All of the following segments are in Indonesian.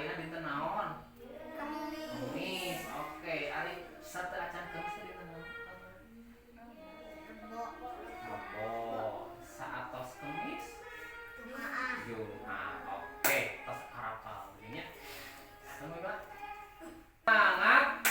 ayeuna dinten naon? Kemis. Oke, ari sateu acan kemis dinten naon? Rebo. Saatos kemis? Jumat. Oke, tos hafal nya. Semua Pak. Semangat.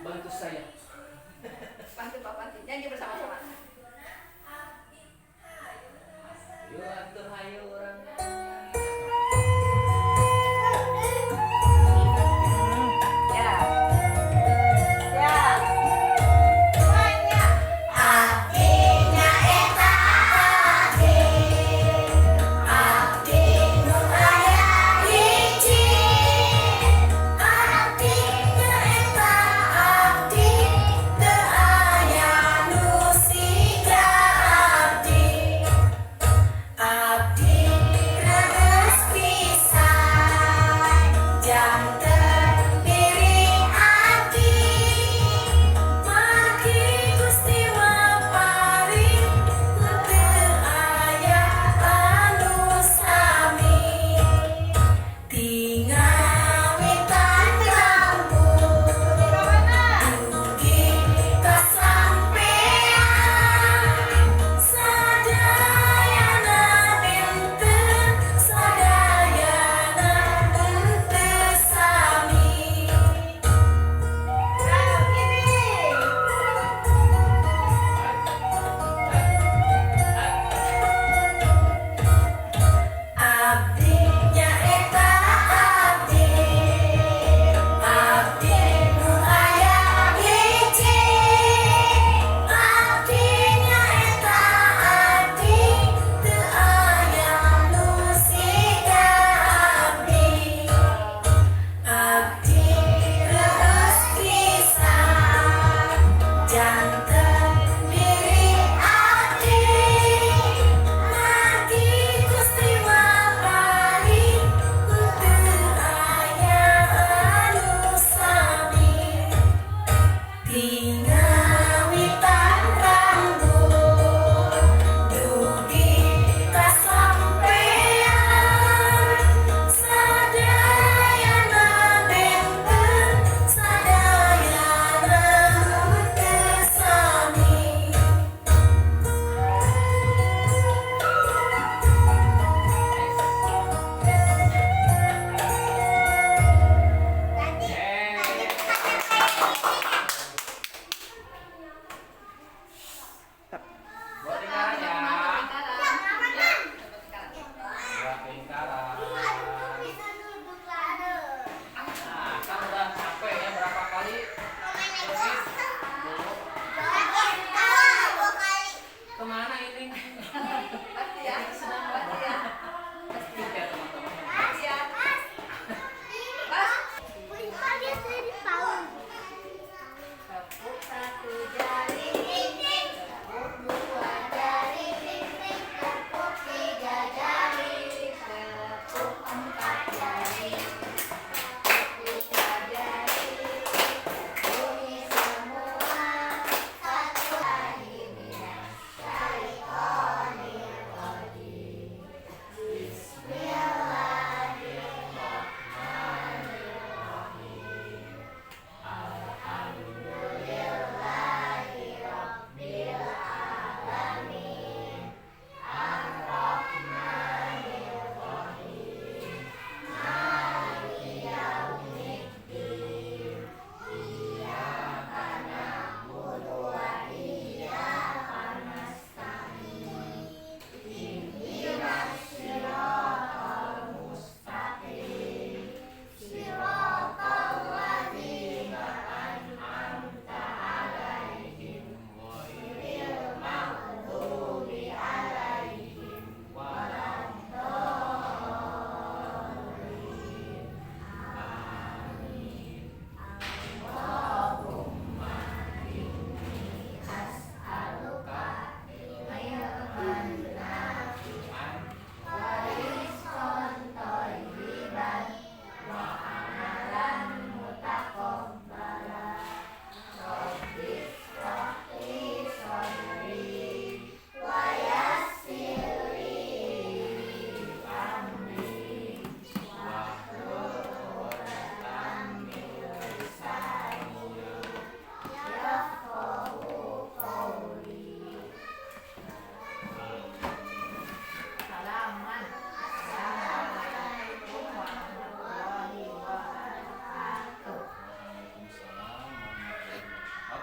Bantu saya. Bantu Pak Panti, nyanyi bersama-sama. Ayo atuh hayu urang.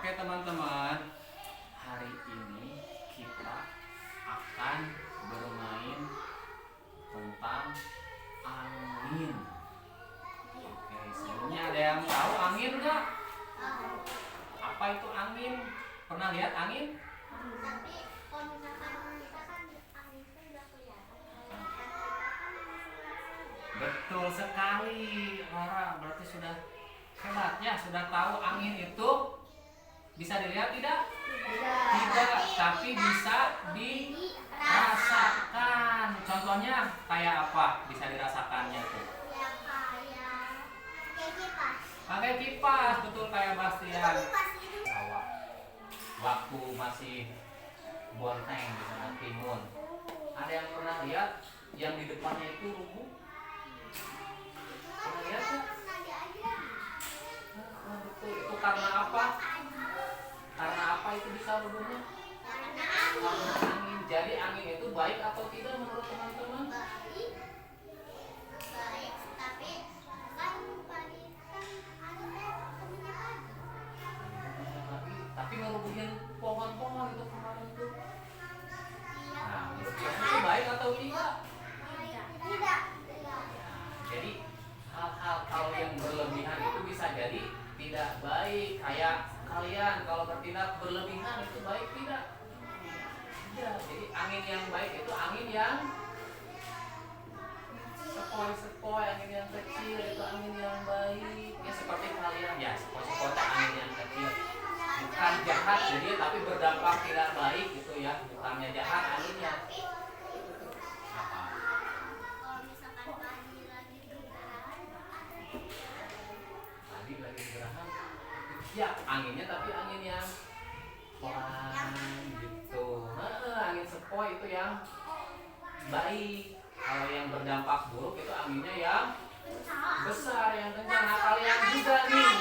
Oke teman-teman, hari ini kita akan bermain tentang angin. Oke, sebelumnya ada yang tahu angin nggak? Apa itu angin? Pernah lihat angin? Tapi kalau misalkan kita kan angin itu udah kelihatan. Betul sekali, Lara. Berarti sudah hebat ya, sudah tahu angin itu bisa dilihat tidak? Tidak, tapi bisa dirasakan. Contohnya kayak apa? Bisa dirasakannya tuh? Ya kayak kipas. Pakai kipas, betul kayak Bastian. Kipas itu Sawah. Waktu masih bonteng di sana timun. Ada yang pernah lihat yang di depannya itu rubuh? Pernah lihat tuh? pernah diajar. Betul. Itu karena apa? Karena apa itu bisa rubuhnya? Karena Karena angin. Jadi angin itu baik atau tidak menurut teman-teman? baik, baik, tapi kan pagi kan anginnya temennya pagi. Tapi ngerubuhin pohon-pohon itu kemarin tuh. Iya. Nah, menurut kamu itu baik atau tidak? Tidak. Jadi hal-hal kalau yang berlebihan itu bisa jadi tidak baik. Kayak kalian kalau bertindak berlebihan itu baik tidak? Tidak. Jadi angin yang baik itu angin yang sepoi-sepoi, angin yang kecil itu angin yang baik. Ya seperti kalian ya, sepoi-sepoi itu angin yang kecil. Bukan jahat jadi tapi berdampak tidak baik gitu ya. Bukannya jahat anginnya. Apa? Kalau misalkan pagi lagi gerhana, Tadi lagi gerhana. Ya, anginnya tapi angin yang pelan gitu. Angin sepoi itu yang baik. Kalau yang berdampak buruk itu anginnya yang besar, yang kencang. Nah, kalian juga nih.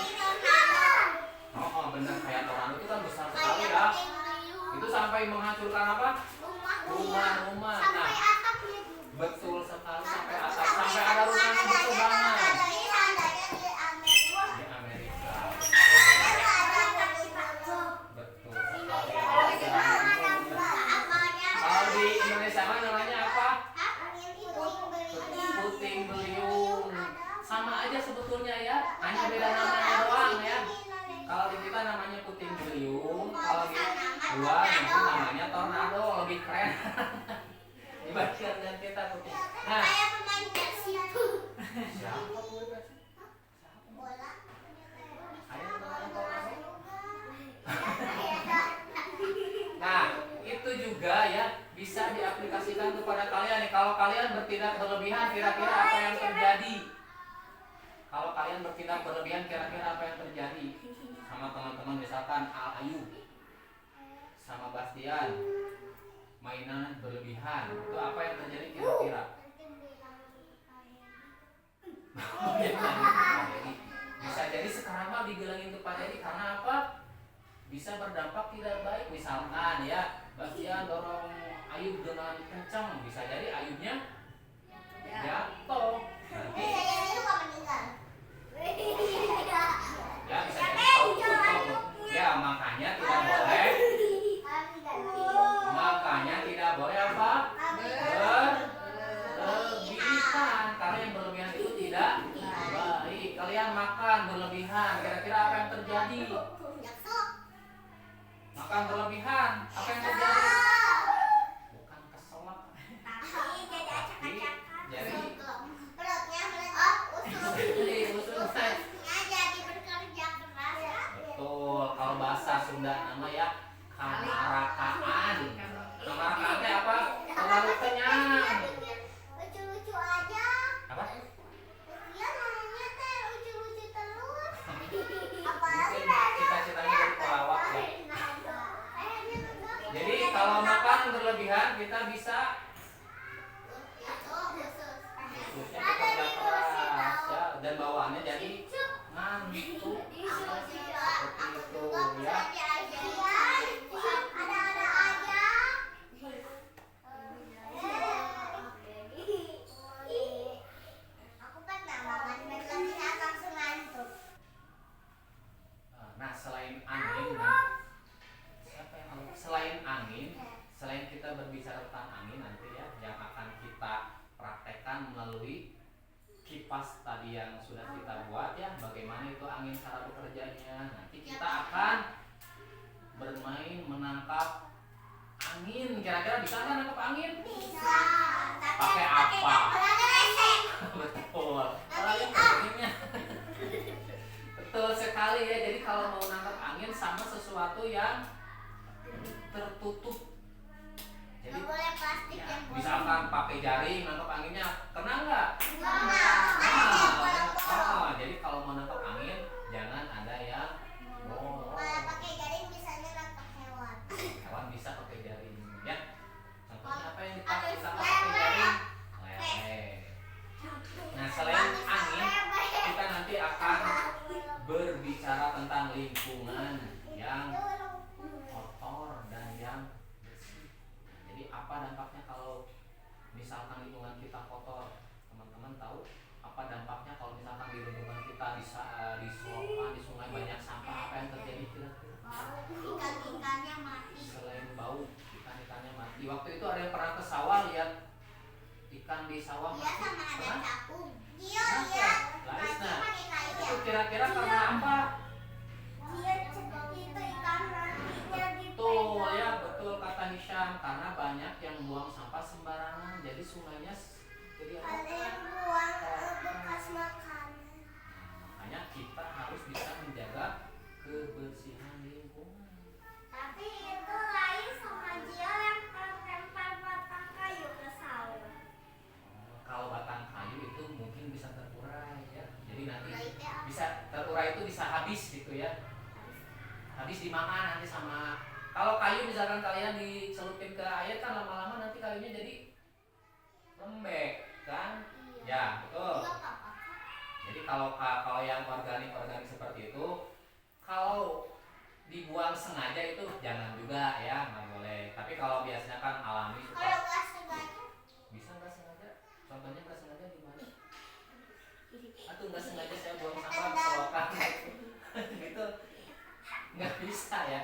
Oh, benar kayak tornado itu kan besar sekali ya. Itu sampai menghancurkan apa? Rumah-rumah. Nah, sampai atapnya juga. betul sekali sampai atap. Sampai ada rumah yang berterbangan. Di Amerika. Betul sekali. Kalau di Indonesia mah namanya apa? Puting beliung. Sama aja sebetulnya ya, hanya beda namanya doang ya. Kalau di kita namanya puting beliung, kalau di luar itu namanya tornado, lebih keren. Di bagian dan kita puting. Nah, siapa tuh Beb? Ayo teman-teman tornado. Nah, itu juga ya bisa diaplikasikan kepada kalian nih. Kalau kalian bertindak berlebihan, kira-kira apa yang terjadi? Kalau kalian bertindak berlebihan, kira-kira apa yang terjadi? Sama teman-teman misalkan Al Ayu sama Bastian mainan berlebihan, itu apa yang terjadi kira-kira? Bisa jadi sekarang mah digelangin ke Pak Dedi karena apa? Bisa berdampak tidak baik. Misalkan ya Bastian dorong Ayub dengan kencang, bisa jadi Ayubnya jatuh. Nanti ya bisa jadi ya makanya tidak boleh. Makanya tidak boleh apa? Berlebihan. Karena yang berlebihan itu tidak baik. Kalian makan berlebihan, kira-kira apa yang terjadi? Makan berlebihan, apa yang terjadi? Bukan keselak. Jadi betul. Kalau bahasa Sunda nama ya kamarakaan. Kamarakaan teh apa? Terlalu kenyang. Lucu-lucu aja. Apa? Iya namanya teh lucu-lucu terus. Mungkin cita-citanya jadi pelawak ya. Jadi kalau makan berlebihan kita bisa khususnya kita keras ya, dan bawaannya jadi ngantuk seperti itu ya. Ada aja. Aku pernah makan berlebihan langsung ngantuk. Nah selain angin dan siapa yang selain kita berbicara tentang angin nanti ya yang akan kita praktekkan melalui kipas tadi yang sudah kita buat ya, bagaimana itu angin cara bekerjanya. Nanti kita akan bermain menangkap angin. Kira-kira bisa nggak nangkap angin? Bisa. Pakai apa? Betul. Betul sekali ya. Jadi kalau mau nangkap angin sama sesuatu yang tertutup. Jadi Nggak boleh plastik ya, yang misalkan pakai jaring nangkap anginnya, kena nggak? Jadi kalau mau nangkap angin jangan ada yang Kalau pakai jaring bisanya nangkap hewan. hewan bisa pakai jaring ya. Contohnya apa yang Ada bisa pakai jaring? Lele. Nah selain angin kita nanti akan berbicara tentang lingkungan yang kotor dan yang bersih. Jadi apa dampaknya kalau misalkan lingkungan kita kotor? Teman-teman tahu apa dampaknya kalau misalkan di lingkungan kita di selokan, di sungai banyak sampah, apa yang terjadi kira-kira? Ikan-ikannya mati. Selain bau, ikan-ikannya mati. Waktu itu ada yang pernah ke sawah lihat ikan di sawah Iya mati? sama ada Pernah? capung. Iya iya. Laisna, Pakai kayu ya. itu kira-kira karena apa? Dia itu ikan matinya Betul ya, betul kata Hisham, karena banyak yang buang sampah sembarangan, jadi sungainya jadi apa? Ada yang buang bekas makanan. Makanya kita harus bisa menjaga kebersihan lingkungan. Tapi itu lain sama dia yang lempar batang kayu ke sawah. Kalau batang kayu itu mungkin bisa terurai ya, jadi nanti Baiknya apa? bisa terurai itu bisa habis gitu ya, habis dimakan nanti sama. Kalau kayu misalkan kalian dicelupin ke air kan lama-lama nanti kayunya jadi lembek kan? Ya betul. Iya apa? Jadi kalau yang organik seperti itu, kalau dibuang sengaja itu jangan juga ya, nggak boleh. Tapi kalau biasanya kan alami Kalau suka nggak sengaja, bisa nggak sengaja. Contohnya nggak sengaja gimana? Atau nggak sengaja saya buang sampah ke selokan gitu, nggak bisa ya.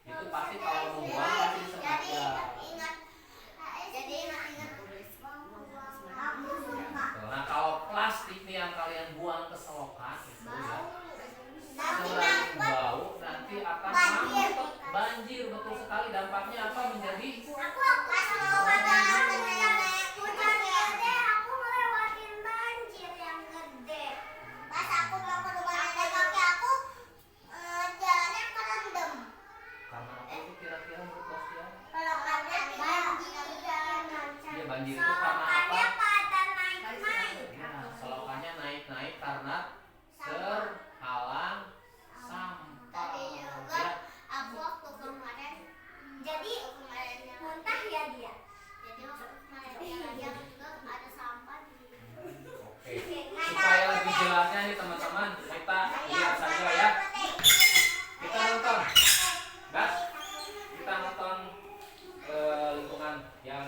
Itu pasti kalau mau buang pasti sengaja. jadi ingat Nah kalau plastik nih yang kalian buang ke selokan itu ya, Nanti selain ngangkut. bau nanti akan Banjir. ngangkut, banjir. Betul sekali, dampaknya apa? Menjadi Aku pas mau padahal yang hujan gede, aku ngelewatin banjir yang gede. Pas aku mau ke rumah nenek kakek aku, jalannya kerendam. karena apa itu kira-kira menurut Bastian? Kalau karena banjir, Iya banjir itu karena apa? Solokannya pada naik-naik. Nah, selokannya naik-naik karena terhalang sampah. Tadi juga Ya, aku waktu kemarin, jadi muntah ya dia. Jadi waktu kemarin dia juga ada sampah di. oke. Supaya lebih jelasnya nih teman-teman, kita lihat saja ya. Kita nonton, gas. Kita nonton lingkungan yang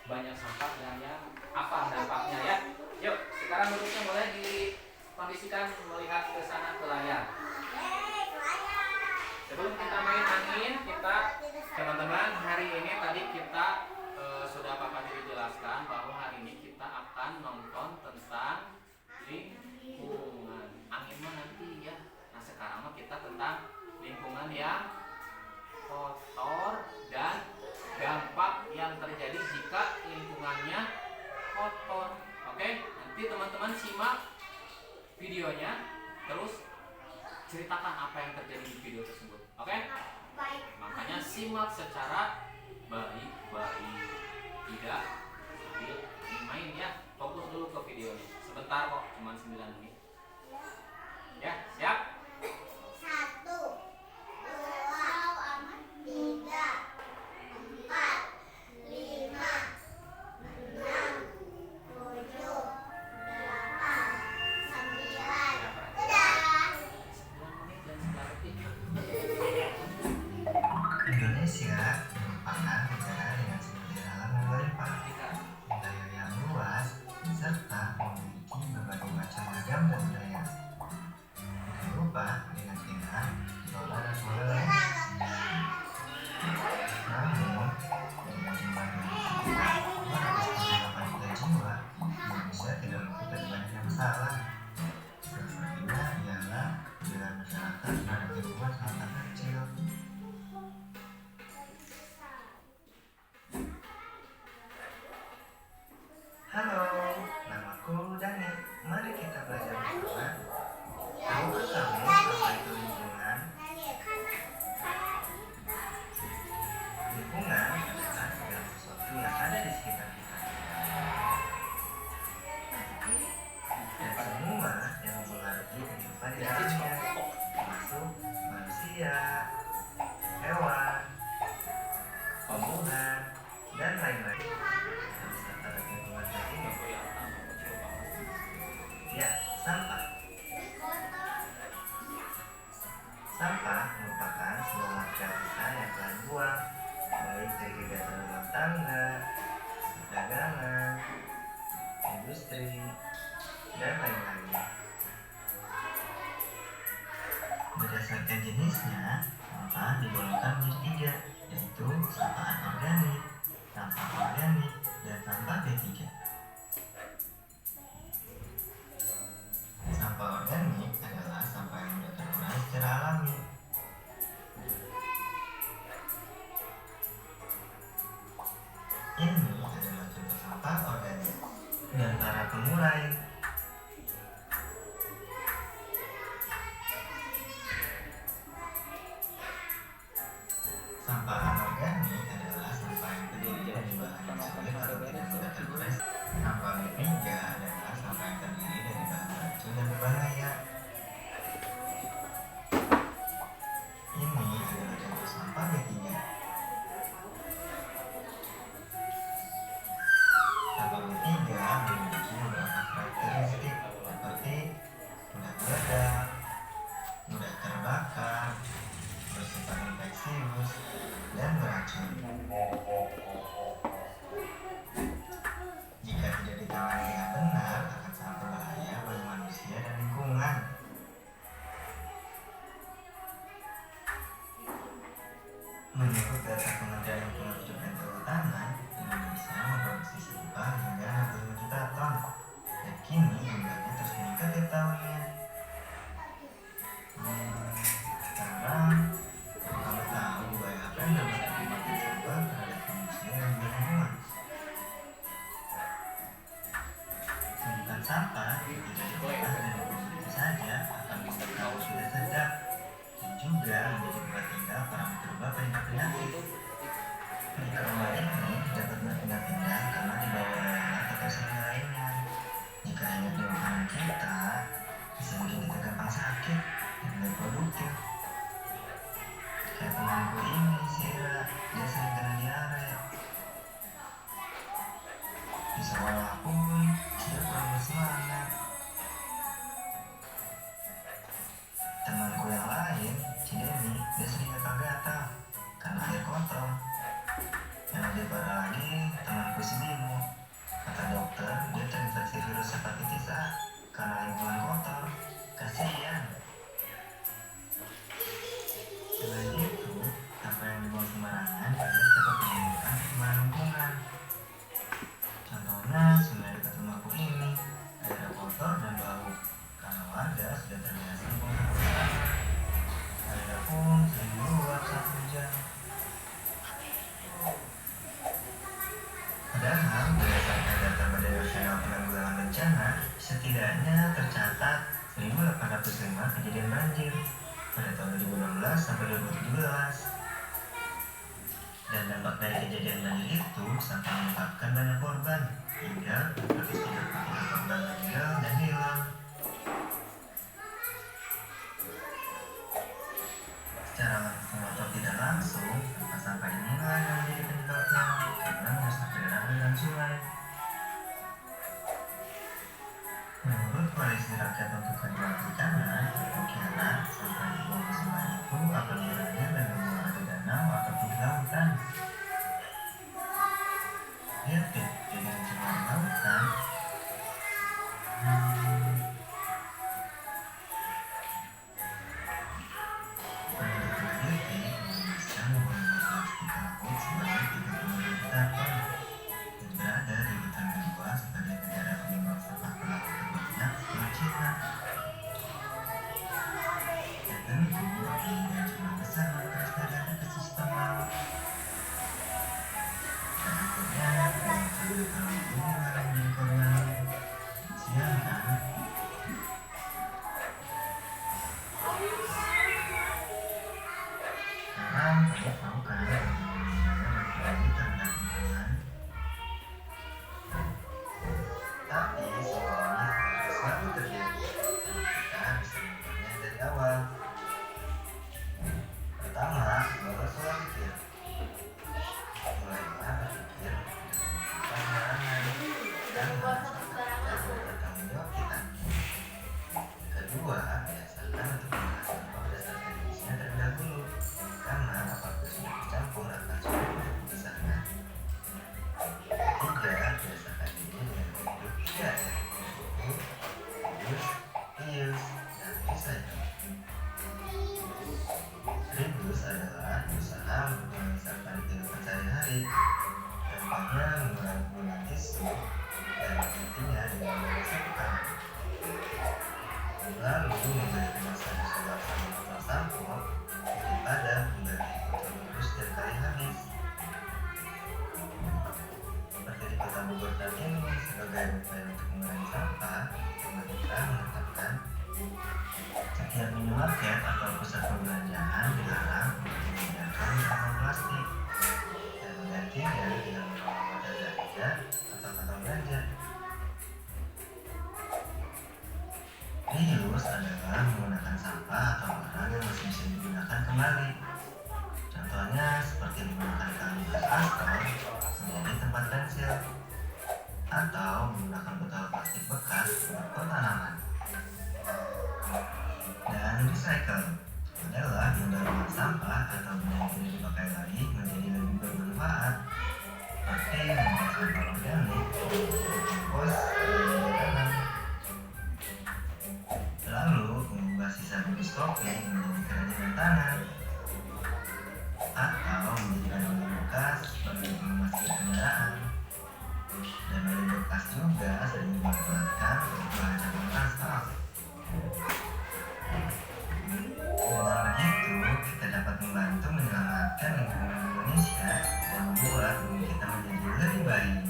banyak sampah dan yang apa dampaknya ya. Yuk, sekarang duduknya boleh dikondisikan melihat ke sana ke layar. Sebelum kita main angin, kita teman-teman hari ini tadi kita sudah Papa Diri jelaskan bahwa hari ini kita akan nonton tentang lingkungan. Angin mah nanti ya. Nah sekarang mah kita tentang lingkungan yang kotor dan dampak yang terjadi jika lingkungannya kotor. Oke, nanti teman-teman simak videonya, terus ceritakan apa yang terjadi di video tersebut. Oke? Baik. Makanya simak secara baik-baik, tidak sambil main ya. Fokus dulu ke videonya. Sebentar kok, cuma 9 menit. Ya, siap? 1, 2, 3, 4, 5, 6, 7, 8, 9. Udah. 9 menit dan 9 detik. Indonesia merupakan negara dengan sumber daya alam yang melimpah, Tiga. wilayah yang luas, serta memiliki berbagai macam ragam dan hewan, tumbuhan, dan lain-lain. Beserta lingkungan ini. Ya, sampah. Sampah merupakan semua material sisa yang telah dibuang, baik dari kegiatan rumah tangga, perdagangan, industri, dan lain-lain. Berdasarkan jenisnya, sampah digolongkan menjadi 3, yaitu sampah anorganik, sampah organik, dan sampah B3. Sampah organik adalah sampah yang mudah terurai secara alami. Ini adalah contoh sampah organik dan para pengurai. Sampah anorganik adalah sampah yang terdiri dari bahan yang sulit atau tidak mudah terurai. Sampah B3 adalah sampah yang terdiri dari bahan racun dan berbahaya. Ini adalah contoh sampah B3. Sampah B3 memiliki beberapa karakteristik seperti mudah meledak, mudah terbakar, bersifat infeksius, dan beracun. Jika tidak ditangani dengan benar, akan sangat berbahaya bagi manusia dan lingkungan. Menurut data Kementerian Lingkungan Hidup dan Kehutanan, Indonesia memproduksi sampah hingga 65 juta ton, dan kini jumlahnya terus meningkat tiap tahunnya. Sekarang, kamu tahu bahaya apa yang dapat akibatkan sampah terhadap manusia dan lingkungan? Tumpukan sampah tidak diolah dan dibuang begitu saja akan membuat kamu sudah sedap dan juga menjadi tempat tinggal para mikroba penyebab penyakit. Mikroba ini dapat berpindah-pindah karena dibawa oleh anak atau sehingga lainnya. Jika hanya di makanan kita, bisa bikin kita gampang sakit dan tidak produktif. Kayak temanku ini, Sira, dia sering kena diare. Di sekolah pun, dia kurang bersemangat. Temanku yang lain, si Denny, dia sering gatal-gatal karena air kotor. Yang lebih parah lagi, temanku si Bimo. Kata dokter, dia terinfeksi virus hepatitis A karena lingkungan kotor. Kasihan. Selain itu, sampah yang dibuang sembarangan juga dapat menimbulkan pencemaran lingkungan. Contohnya, sungai dekat rumahku ini, daerah kotor dan bau karena warga sudah terbiasa membuang sampah sembarangan. Airnya pun sering meluap saat hujan. Padahal, berdasarkan data Badan Nasional Penanggulangan Bencana, setidaknya tercatat 1.805 kejadian banjir pada tahun 2016 sampai 2017. Dan dampak dari kejadian banjir itu sampai menyebabkan banyak korban, hingga 433 korban meninggal dan hilang. Secara langsung atau tidak langsung, sampah inilah yang menjadi penyebabnya karena merusak daerah dan sungai. Menurut Koalisi Rakyat untuk Keadilan Perikanan, kira-kira sampah yang dibuang ke sungai itu akan berakhir dan mengular di danau atau di lautan. Lihat deh, jadi mencemari lautan. Menurut peneliti, Indonesia membuang plastik ke laut sebanyak 30 ribu ton dan berada di urutan kedua sebagai negara penyumbang sampah ke laut terbanyak setelah China. Dan tentu, ini ancaman besar bagi kelestarian ekosistem laut. Dan akhirnya, banyak hal itu menjadi korban. Siang kan? Sekarang kamu tahu kan bagaimana berperan terhadap lingkungan? Tapi semua ini harus selalu terjadi. Kita bisa melakukannya dari awal. Pertama, bawa adalah usaha mengurangi sampah di kehidupan sehari-hari. Contohnya mengurangi penggunaan tisu dan menggantinya dengan media sampah. Lalu membeli kemasan sudah sama atau sampo daripada mengganti botol bungkus setiap kali habis. Seperti di Kota Bogor saat ini, sebagai upaya untuk mengurangi sampah, pemerintah menetapkan setiap minimarket atau pusat perbelanjaan dilarang untuk menyediakan kantong plastik dan menggantinya dengan membawa wadah belanja atau kantong belanja. Reuse adalah menggunakan sampah atau barang yang masih bisa digunakan kembali. Contohnya seperti menggunakan kain aspal menjadi tempat pensil, atau menggunakan botol plastik bekas untuk pot tanaman. Dan recycle adalah mendaur sampah atau benda yang tidak dipakai lagi menjadi lebih bermanfaat, seperti membuat sampah organik, kompos, dan media tanam. Lalu mengubah sisa bungkus kopi menjadi kerajinan tangan, atau menjadikan oli bekas sebagai pengemas kendaraan. Dan oli bekas juga sering dimanfaatkan untuk bahan campuran transport. Dengan begitu, kita dapat membantu menyelamatkan lingkungan Indonesia dan membuat bumi kita menjadi lebih baik.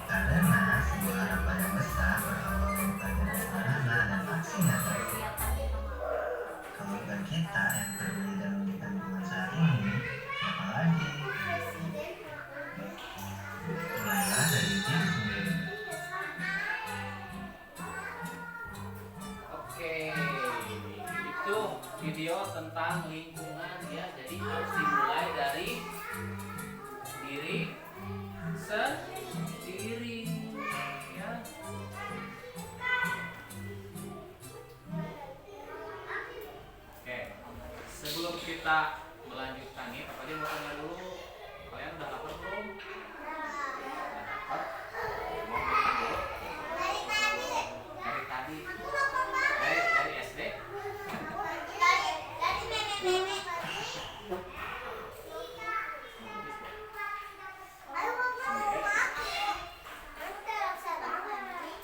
Karena sebuah harapan yang besar berawal dari pelajaran sederhana dan aksi nyata. Keluarga kita yang peduli dan menjaga lingkungan saat ini, apalagi mulailah dari diri sendiri. Oke, itu video tentang lingkungan ya. Jadi harus dimulai dari diri sendiri ya. Oke, sebelum kita melanjutkan nih, Papa mau tanya dulu, kalian udah lapar belum? Udah lapar? Mau makan dulu? Dari tadi. Dari tadi? Aku lapar banget. Dari SD? Dari nenek-nenek. Ayo mama mau makan. Aku terasa banget.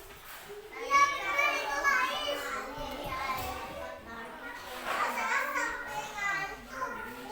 Iya, dari kemarin. Sekarang sampai ngantuk.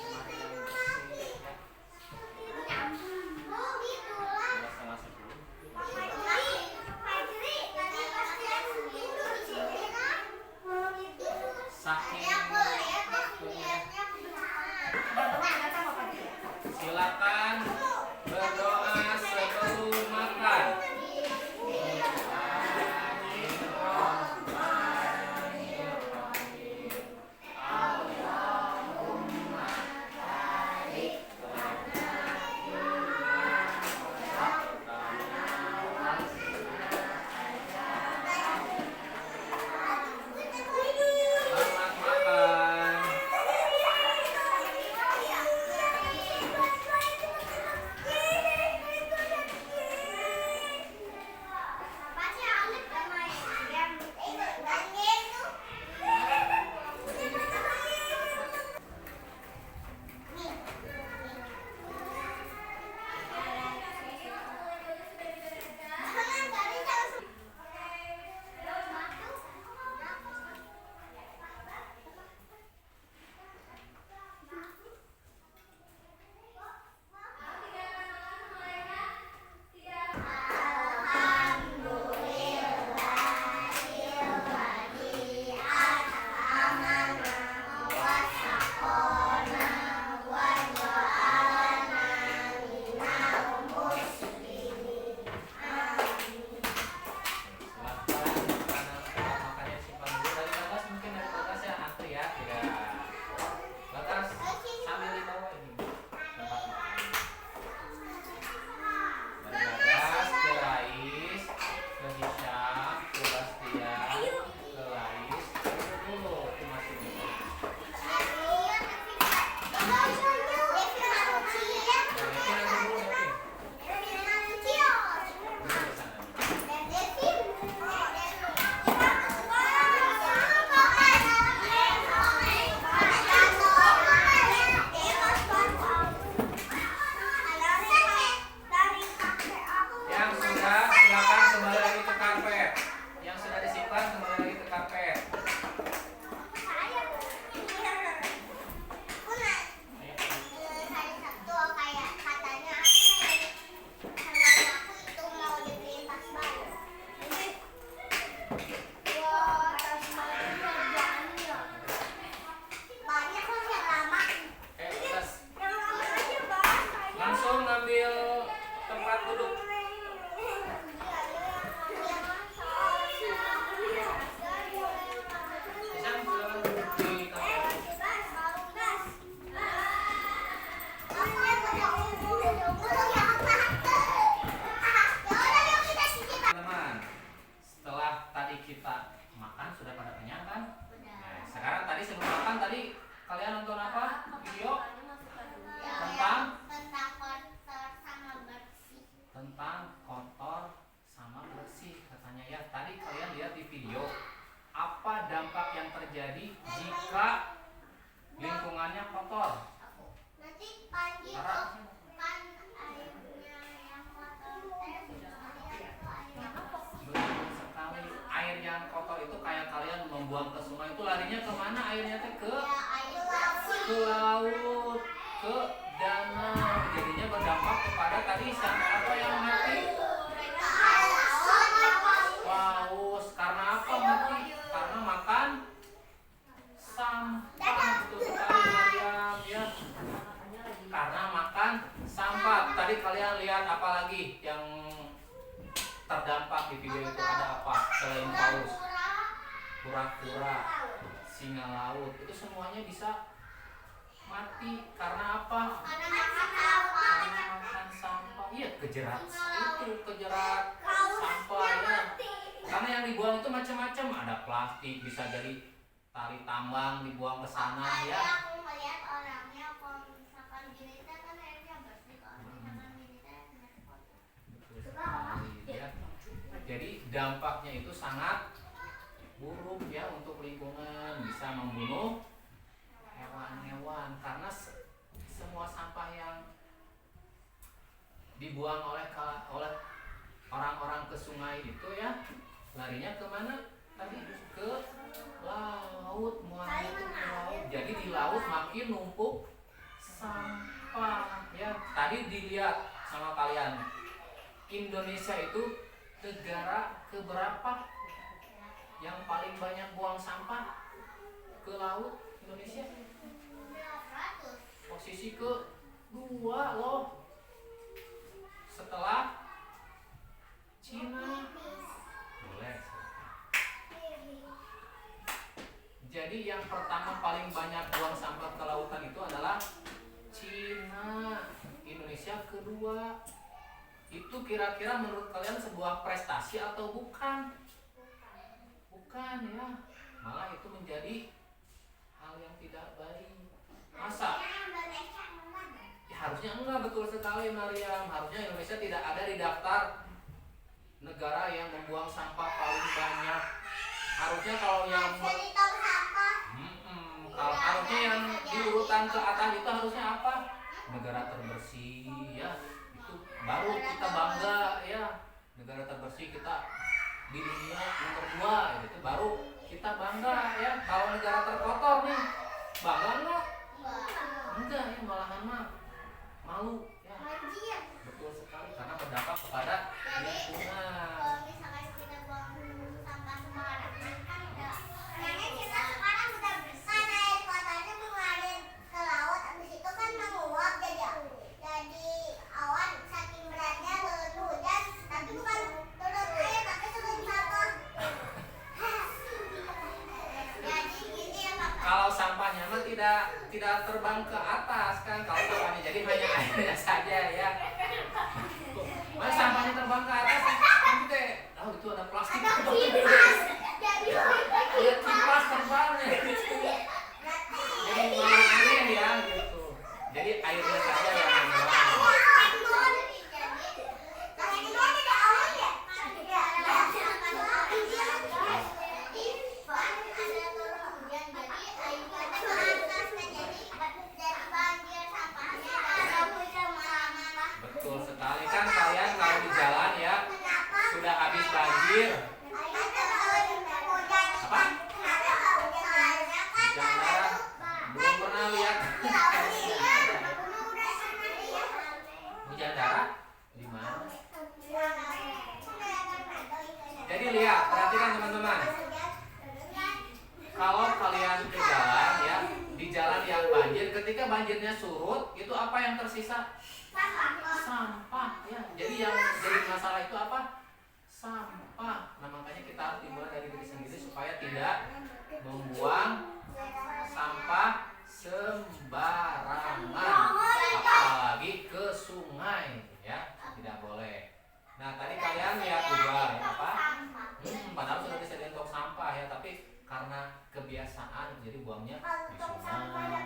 terdampak di video itu ada apa? Selain paus, kura-kura, singa laut, itu semuanya bisa mati karena apa? Karena makan sampah. Karena makan sampah. Iya, kejerat sampah ya. Karena yang dibuang itu macam-macam, ada plastik, bisa jadi tali tambang dibuang ke sana Makanya ya. aku melihat orangnya kalau misalkan gini teh kan airnya bersih, kalau misalkan gini teh airnya kotor. Betul sekali, ya. Jadi dampaknya itu sangat buruk ya untuk lingkungan, bisa membunuh hewan-hewan karena semua sampah yang dibuang oleh orang-orang ke sungai itu ya larinya kemana tadi? Ke laut, muaranya itu ke laut. Jadi di laut makin numpuk sampah ya. Tadi dilihat sama kalian, Indonesia itu negara keberapa yang paling banyak buang sampah ke laut? Indonesia posisi ke-2 loh, setelah Cina. Boleh. Jadi yang pertama paling banyak buang sampah ke lautan itu adalah Cina. Indonesia kedua. Itu kira-kira menurut kalian sebuah prestasi atau bukan? Bukan ya. Malah itu menjadi hal yang tidak baik. Masa? Ya, harusnya enggak, betul sekali Mariam. Harusnya Indonesia tidak ada di daftar negara yang membuang sampah paling banyak. Harusnya kalau yang kalau harusnya yang di urutan ke atas itu harusnya apa? Negara terbersih ya. Itu baru kita bangga ya. Negara terbersih kita di dunia nomor 2 itu baru kita bangga ya. Kalau negara terkotor nih bangga enggak? Enggak ya, malahan mah malu ya. Betul sekali karena berdampak kepada lingkungan. Kalau misalkan kita buang sampah sembarangan kan udah kayaknya kita sekarang udah bersih, air kotornya mengalir ke laut, habis itu kan menguap jadi awan, saking beratnya turun hujan, tapi bukan turun air tapi turun sampah. Jadi gini ya Pak. Kalau sampahnya mah tidak terbang ke atas kan, kalau sampahnya jadi hanya airnya saja ya. Mas sampahnya terbang ke atas nanti deh. Oh itu ada plastik. Ada kipas. Jadi Ada kipas terbang ya. Jadi malah aneh ya gitu. Jadi airnya saja yang terbang. Betul sekali kan kalian kalau di jalan ya sudah habis banjir. Apa? Hujan darat. Belum pernah lihat hujan darat di mana? Jadi lihat, perhatikan teman-teman. Kalau kalian ke jalan ya, di jalan yang banjir, ketika banjirnya surut, itu apa yang tersisa? Sampah ya. Jadi yang jadi masalah itu apa? Sampah. Nah makanya kita harus dimulai dari diri sendiri supaya tidak membuang sampah sembarangan, apalagi ke sungai ya, tidak boleh. Nah tadi kalian lihat juga ya apa? Padahal sudah disediakan tong sampah ya, tapi karena kebiasaan jadi buangnya di sungai.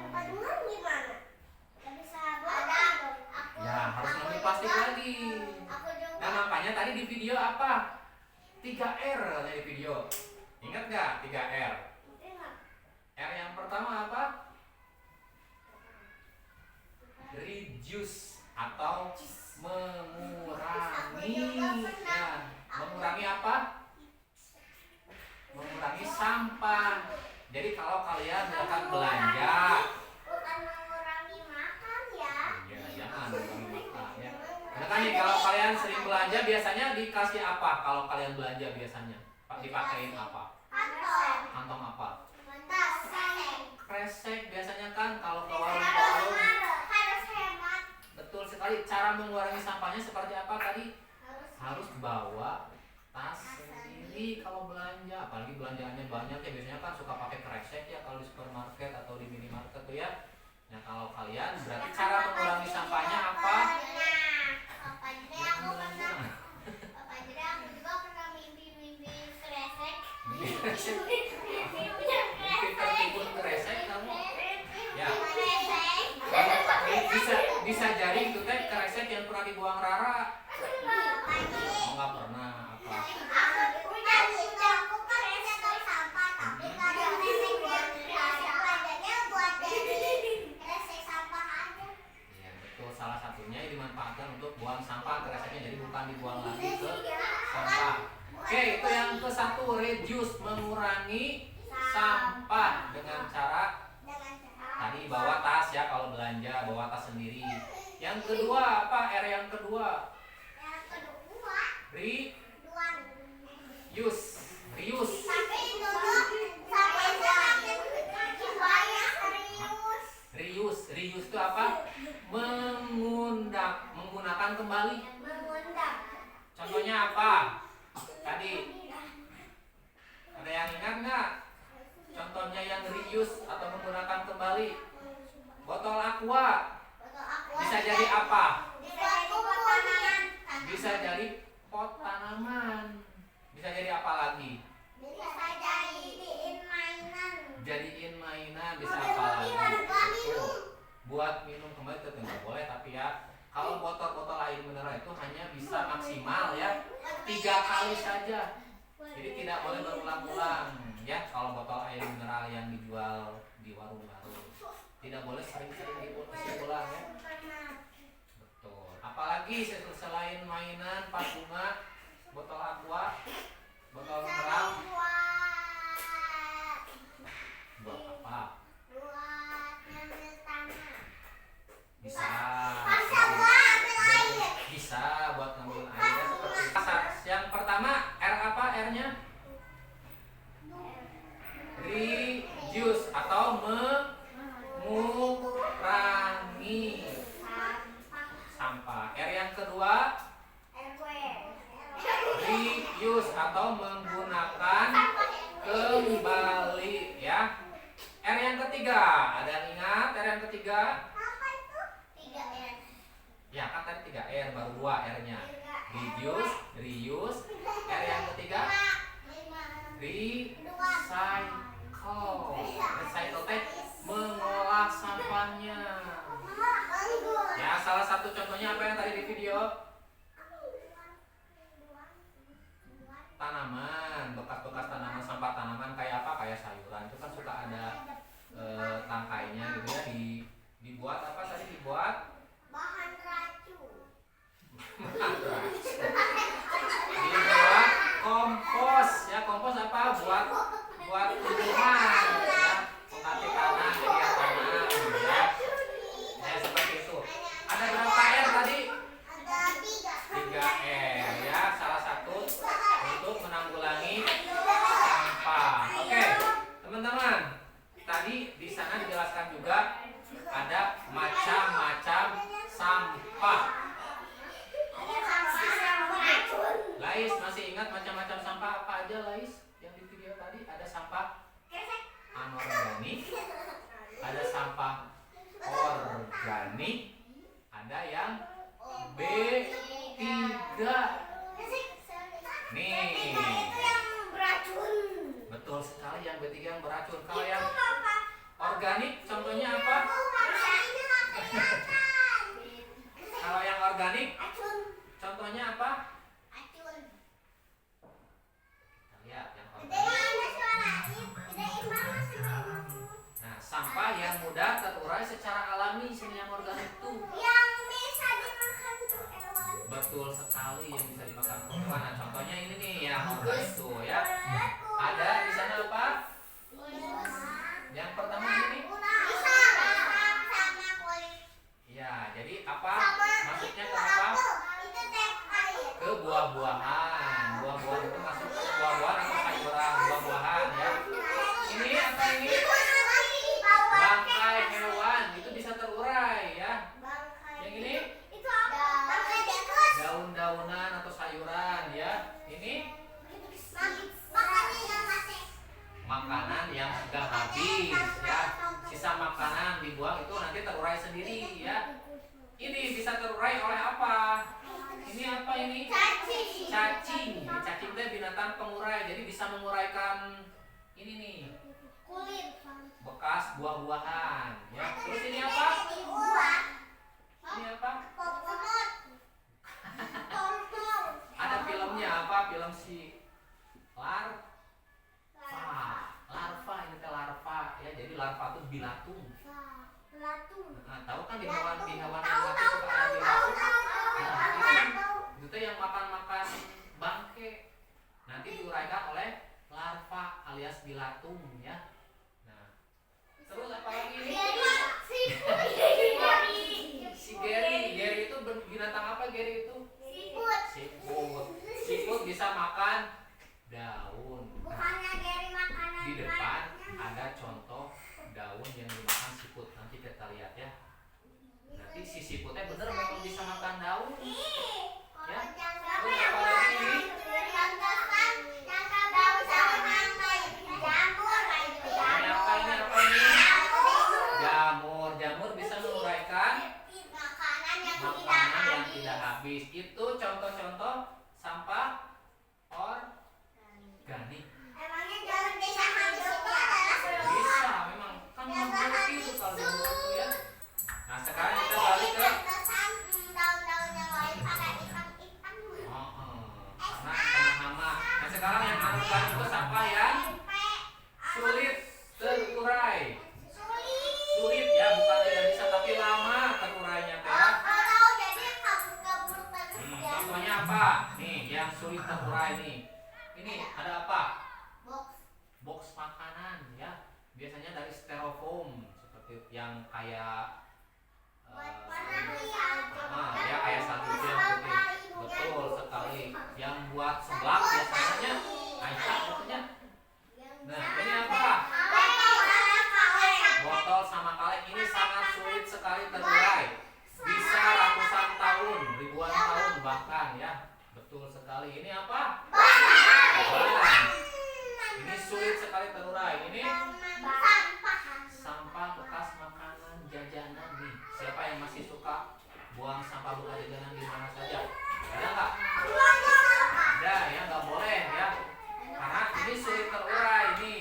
Ya harus ngambil plastik lagi. Nah makanya tadi di video apa? 3R katanya di video. Ingat nggak 3R? R yang pertama apa? Reduce atau mengurangi. Ya, mengurangi apa? Mengurangi sampah. Jadi kalau kalian misalkan belanja, Bukan mengurangi makan ya. ya jangan mengurangi makan ya. Karena kan nih kalau kalian sering belanja biasanya dikasih apa? Kalau kalian belanja biasanya dipakein apa? Kantong apa? Kresek biasanya kan kalau ke warung-warung. Harus hemat. Betul sekali. Cara mengurangi sampahnya seperti apa tadi? Harus bawa hati-hati kalau belanja, apalagi belanjaannya banyak ya, biasanya kan suka pakai kresek ya kalau di supermarket atau di minimarket tuh ya. Nah kalau kalian berarti cara mengurangi sampahnya apa? Papa Jere aku pernah. Papa Jere aku juga pernah mimpi kresek. Mimpi tertimbun kresek kamu? Ya. Bisa jadi itu teh kresek yang pernah dibuang Rara. Oh, nggak pernah apa? Aku kresek atau sampah, tapi kalau kresek buat belajarnya buat dari kresek sampah aja. Iya betul, salah satunya dimanfaatkan untuk buang sampah kreseknya, jadi bukan dibuang lagi ke sampah. Oke, itu yang ke satu, reduce, mengurangi sampah dengan cara tadi bawa tas ya, kalau belanja bawa tas sendiri. Yang kedua apa? R yang kedua. Yang kedua, Reuse. sampai dulu sampai semakin banyak Reuse itu apa? Menggunakan kembali. mengundang. Contohnya apa? Tadi ada yang ingat nggak? Contohnya yang reuse atau menggunakan kembali. Botol aqua bisa jadi apa? Bisa jadi pot tanaman. Bisa jadi apa lagi? Bisa jadiin mainan. Jadiin mainan, bisa apa lagi? Buat minum kembali tentu nggak boleh, tapi ya kalau botol-botol air mineral itu hanya bisa maksimal ya 3 kali saja. Jadi tidak boleh berulang-ulang ya. Kalau botol air mineral yang dijual di warung-warung tidak boleh sering-sering diisi ulang ya. Betul. Apalagi selain mainan, pas bunga, botol aqua, botol mineral, buat apa? Buat ngambil tanah. Bisa. Bisa buat ngambil air seperti itu. Yang pertama R apa R-nya? Reduce atau mengurangi sampah. R yang kedua reuse atau menggunakan kembali ya. R yang ketiga, ada yang ingat R yang ketiga? Apa itu? 3R. Ya kan tadi 3R, baru 2 R-nya. Reduce, reuse. R yang ketiga recycle. Recycle teh mengolah sampahnya. Ya, salah satu contohnya apa yang tadi di video? Tanaman, bekas-bekas tanaman, sampah tanaman kayak apa? Kayak sayuran itu kan suka ada tangkainya gitu ya, dibuat apa tadi dibuat? Bahan racun. Dibuat kompos ya. Kompos apa? Buat tumbuhan ya, mengganti tanah, media tanah ya. Seperti itu. Ada berapa R tadi? Ada 3R ya. Salah satu untuk menanggulangi sampah. Oke, teman-teman. Tadi di sana dijelaskan juga ada macam-macam sampah. Lais masih ingat macam-macam sampah apa aja, Lais? Yang di video tadi ada sampah anorganik, ada sampah organik, ada yang B3. Nih, itu yang beracun. betul sekali, yang B3 yang beracun. Kalau yang organik contohnya apa? Kalau yang organik contohnya apa? Kita lihat yang organik. Nah, sampah yang mudah terurai secara alami, sini yang organik tuh. Yang bisa dimakan tuh hewan. Betul sekali, yang bisa dimakan hewan. Nah, contohnya ini nih yang organik tuh ya. Ada di sana apa? Yang pertama ini. Ya, jadi apa? Masuknya ke apa? Ke buah-buahan. Buah-buahan itu masuk ke buah-buahan atau sayuran, buah-buahan ya. Ini apa ini? Bangkai hewan, itu bisa terurai ya. Yang ini daun-daunan atau sayuran ya. Ini bisa menguraikan ini nih, Kulit. bekas buah-buahan ya. Terus ini apa? Buah. Ini apa? Coconut. Tongtong. Ada filmnya apa? Film si larva ini teh larva ya. Jadi larva itu bilatung. Belatung. Nah, tahu kan di hewan Tahu, yang tahu, mati tahu, suka ada tahu, bilatung. tahu, Nah, tahu. itu teh yang makan bangke. Nanti diuraikan oleh larva alias bilatung ya. Nah, terus apa lagi? Si Gary itu binatang apa Gary itu? Siput bisa makan daun. Nah, Bukannya dari makanan. di depan ada contoh daun yang dimakan siput. Nanti kita lihat ya. Nanti si siputnya bener memang bisa makan daun. Ya. Terus apa lagi? Ini apa ini? Jamur bisa menguraikan makanan yang tidak habis. Itu contoh-contoh sampah organik. Bisa, memang kan mengerti itu kalau jamur itu ya. Nah sekarang kita balik ke karena hama. Nah sekarang yang anorganik itu sampah yang sulit terurai. Sulit ya, bukan tidak bisa tapi lama terurainya teh ya. Contohnya apa? Nih yang sulit terurai nih. Ini ada apa? Box makanan ya. Biasanya dari styrofoam seperti yang kayak ya kayak satu jam putih. Betul sekali. Yang buat seblak biasanya aisyah biasanya. Nah ini apa? Botol sama kaleng ini sangat sulit sekali terurai. Bisa ratusan tahun, ribuan tahun bahkan ya. Betul sekali. Ini apa? Ban. Ini sulit sekali terurai. Ini sampah bekas makanan jajanan nih. Siapa yang masih suka buang sampah bekas jajanan di mana saja? Ada nggak? Ada ya, nggak boleh ya. Karena ini sulit terurai nih.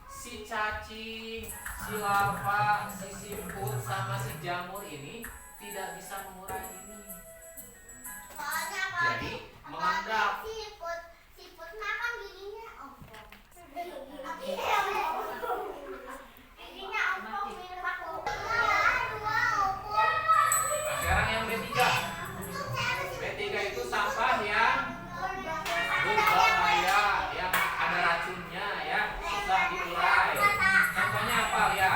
Si cacing, si larva, si siput sama si jamur ini tidak bisa mengurai ini. Jadi mengendap. Siput makan giginya ompong. Giginya ompong minum aku. Nah, sekarang yang B3. B3 itu sampah yang berbahaya, yang ada racunnya ya, susah diurai. Contohnya apa ya?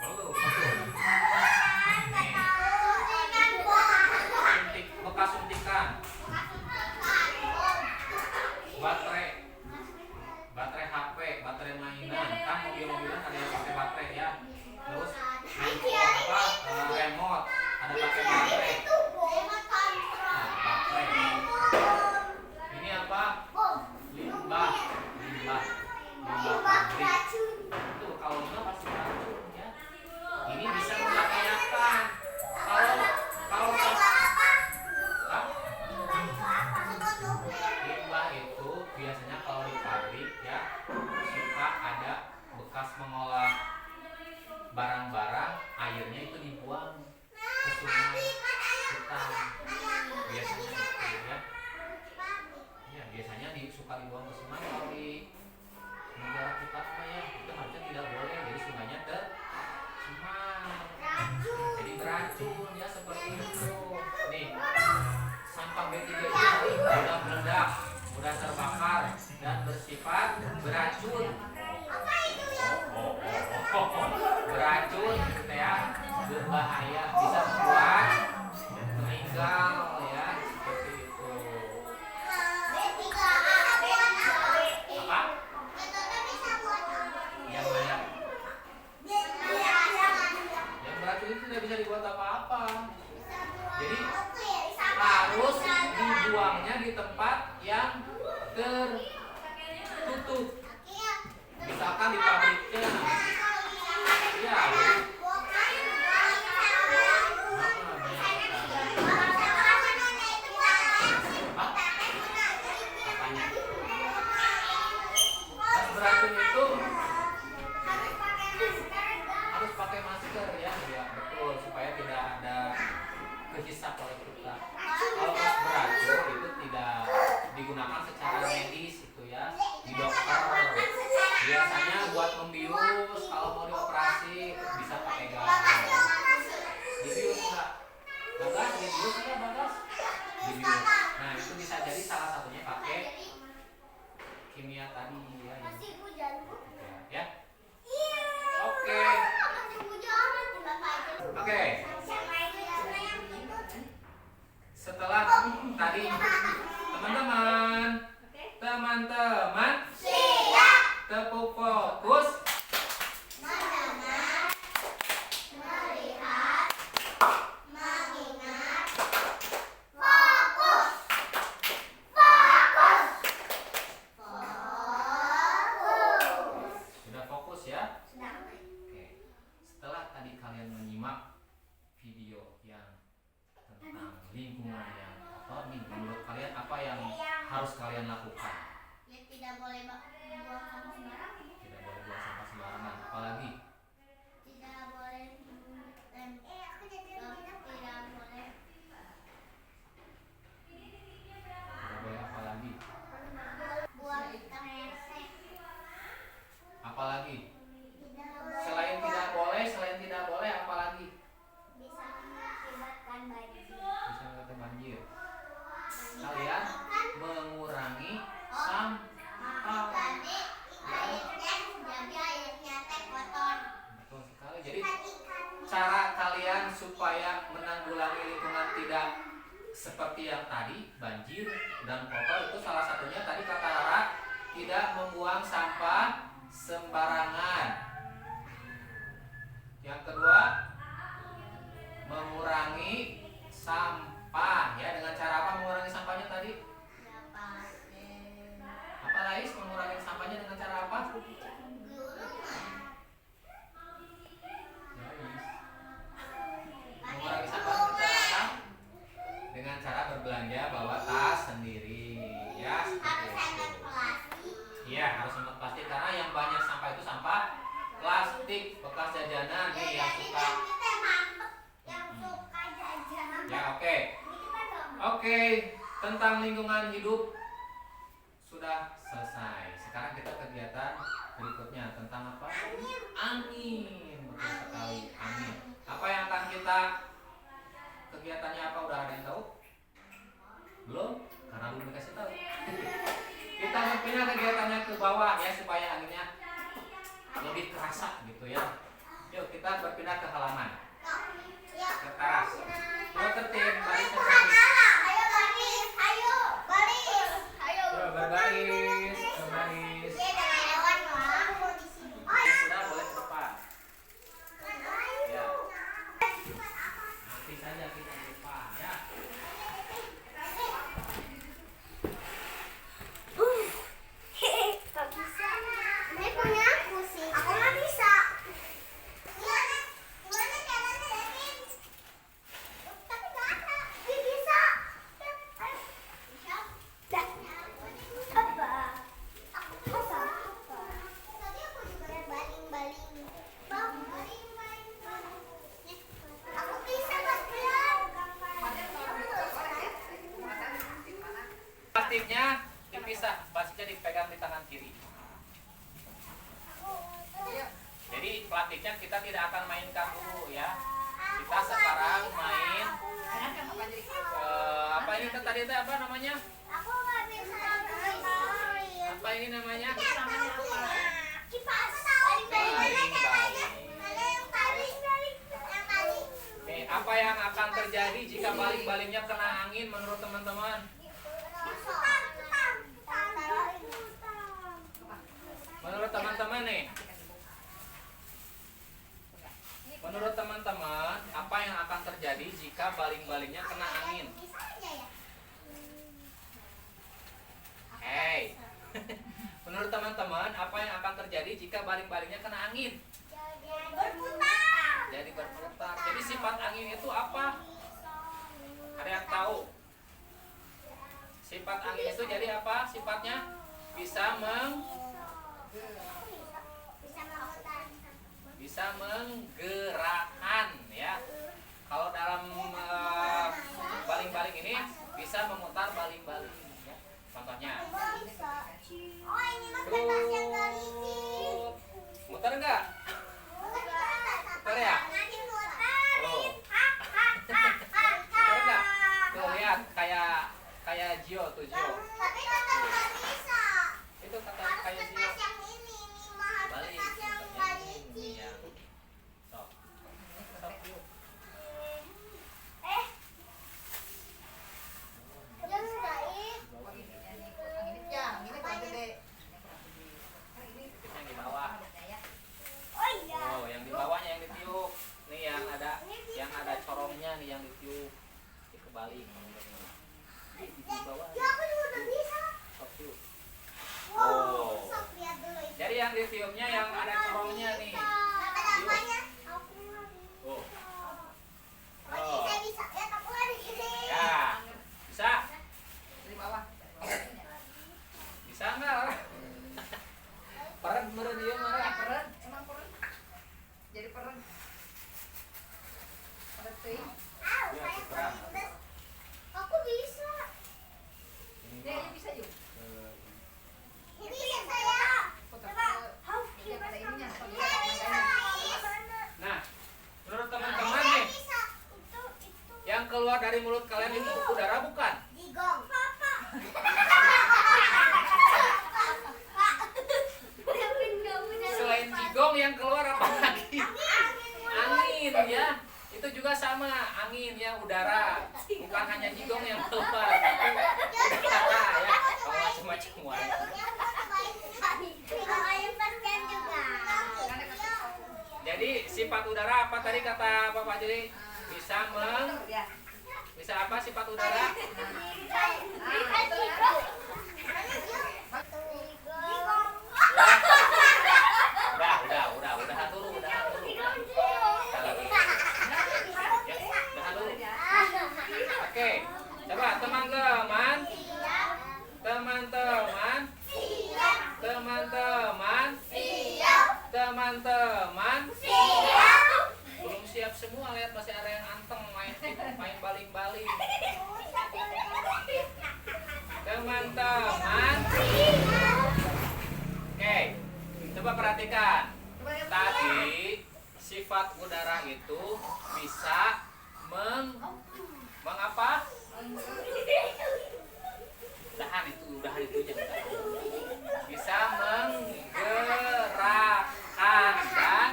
Belum. Bekas suntikan, baterai HP, baterai mainan, kan mobil-mobilan ada yang pakai baterai ya. Terus remote ada pakai baterai. Nah, baterai. Ini apa? Limbah pabrik. Tuh kalau limbah pasti beracun ya. Ini bisa membahayakan. Kalau Hah? Limbah itu biasanya kalau di pabrik ya suka ada bekas mengolah barang-barang, airnya itu dibuang ke sungai, hutan. Biasanya itu ya. Ya biasanya suka dibuang ke sungai. Kalau di negara kita apa ya itu harusnya tidak boleh. Jadi sungainya tercemar. Jadi beracun ya seperti itu. Nih sampah B3 ini mudah meledak, mudah terbakar dan bersifat beracun. Beracun gitu ya, berbahaya, bisa membuat meninggal ya seperti itu. Apa? Yang mana? Yang beracun itu tidak bisa dibuat apa-apa. Jadi harus dibuangnya di tempat yang tertutup. Misalkan di pabriknya. Ya. video. Nah, itu bisa jadi salah satunya pakai kimia tadi ya. Masih hujan. Ya. Iya. Oke. Masih hujan. Oke. Setelah tadi teman-teman Siap. tepuk fokus. Mendengar, melihat, mengingat, fokus, fokus, fokus. Sudah fokus ya? Sudah. Oke. Setelah tadi kalian menyimak video yang tentang lingkungan yang kotor nih, menurut kalian apa yang harus kalian lakukan? Ya tidak boleh buang sampah sembarangan. Tidak boleh buang sampah sembarangan. Apalagi? Tidak boleh aku jadi tidak boleh Tidak boleh apalagi? buang kresek. Apalagi? Tidak boleh Selain tidak boleh apalagi? bisa mengakibatkan banjir. Bisa menyebabkan banjir. Kalian mengurangi sampah. Jadi airnya jadi airnya teh kotor. Betul sekali. Jadi cara kalian supaya menanggulangi lingkungan tidak seperti yang tadi banjir dan kotor itu salah satunya tadi kata Rara tidak membuang sampah sembarangan. Yang kedua mengurangi sampah ya. Dengan cara apa mengurangi sampahnya tadi? Ya pakai Apa Lais mengurangi sampahnya dengan cara apa? Mengurangi sampah dengan cara apa? Dengan cara berbelanja bawa tas sendiri ya seperti harus itu. hemat plastik. Iya harus hemat plastik karena yang banyak sampah itu sampah plastik bekas jajanan nih yang Jadi suka. kan kita mantep yang suka jajan. Ya oke. Oke, tentang lingkungan hidup sudah selesai. Sekarang kita kegiatan berikutnya tentang apa? Angin. Betul sekali, angin. Apa yang akan kita kegiatannya apa? Udah ada yang tahu? Belum? Karena belum dikasih tahu. Kita berpindah kegiatannya ke bawah ya supaya anginnya lebih kerasa gitu ya. Yuk kita berpindah ke halaman. Ke teras. Yuk tertib, baris tertib. Ayo baris, ayo baris, ayo. Yuk berbaris, berbaris. Dia ada hewan loh. Sudah boleh ke depan. Ya. Nanti saja kita di depan ya. Gak bisa. Ini punya aku sih. Aku nggak bisa. Gimana? Gimana caranya Devin? Tapi nggak ada. Dia bisa. Ya, ayo. Bisa. Dah. Apa? Aku bisa. Tadi aku juga baling-baling. Bang, baling-baling. Aku bisa Mas Brian. Plastiknya dipisah, plastiknya dipegang di tangan kiri. Jadi plastiknya kita tidak akan mainkan dulu ya. Kita sekarang main apa ini tadi itu apa namanya? Aku nggak bisa main. Apa ini namanya? Kipas. Nih, apa yang akan terjadi jika baling-balingnya kena angin menurut teman-teman? Menurut teman-teman nih, menurut teman-teman apa yang akan terjadi jika baling-balingnya kena angin? Hey, menurut teman-teman apa yang akan terjadi jika baling-balingnya kena angin? Berputar. Jadi berputar. Jadi sifat angin itu apa? Ada yang tahu? Sifat angin itu jadi apa? Sifatnya bisa menggerakkan ya. Kalau dalam baling-baling ini bisa memutar baling-baling ya. Contohnya. Oh, ini mah kertas yang gak licin. Muter enggak? Muter ya? Nanti muter. Tuh. Hah, hah, hah, hah. Muter enggak? Tuh lihat. kayak Gio tuh Gio. Tapi tetap nggak bisa. Itu kata Harus kayak Gio. kertas yang ini, Mima harus Balik. kertas yang nggak licin. Iya. Sok. Yang baik. Yang ini paling gede. Yang di bawah. Oh iya. Oh, yang di bawahnya yang ditiup. Nih yang ada corongnya nih yang ditiup. Dikebalik. Di bawah. Ya aku juga udah bisa. Sok tiup. Wow. Oh. Sok lihat dulu itu. Jadi yang ditiupnya yang ada corongnya nih. Ada apanya? Aku nggak bisa. Oh. Oh, ini saya bisa. Ya, aku nggak bisa. Ya. Bisa? Dari bawah. Bisa enggak? Peren meren dia marah. Peren, emang peren. Jadi peren. Ada ting. Ah, Ya, saya kurang. kelindes. Aku bisa. Dia aja bisa yuk. Ini bisa saya. Coba. Yang ada ininya. Saya bisa. Nah, menurut Saya teman-teman nih, bisa. Itu. yang keluar dari mulut kalian itu udara bukan? Digong. Papa. Selain jigong yang keluar apa lagi? Angin ya. Itu juga sama, angin ya, udara. Bukan hanya jigong yang keluar, tapi udara ya. Kalau macam-macam warna. Jadi sifat udara apa tadi kata Bapak Jeli? Ya. Bisa apa sifat udara? Udah dulu. Oke, coba teman-teman, belum siap semua, lihat masih ada yang anteng main baling-baling. Teman-teman, oke, coba perhatikan. Tadi sifat udara itu bisa mengapa? Udahan itu jangan. Bisa menggerakkan dan